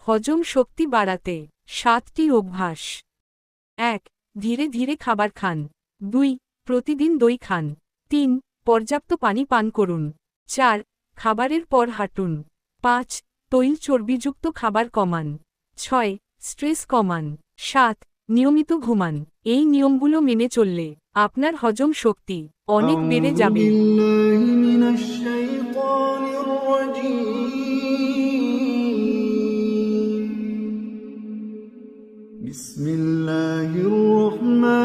হজম শক্তি বাড়াতে 7টি অভ্যাস। 1. ধীরে ধীরে খাবার খান। 2. প্রতিদিন দই খান। 3. পর্যাপ্ত পানি পান করুন। 4. খাবারের পর হাঁটুন। 5. তৈল চর্বিযুক্ত খাবার কমান। 6. স্ট্রেস কমান। 7. নিয়মিত ঘুমান। এই নিয়মগুলো মেনে চললে আপনার হজম শক্তি অনেক বেড়ে أعوذ যাবে। بالله من الشيطان الرجيم بسم الله الرحمن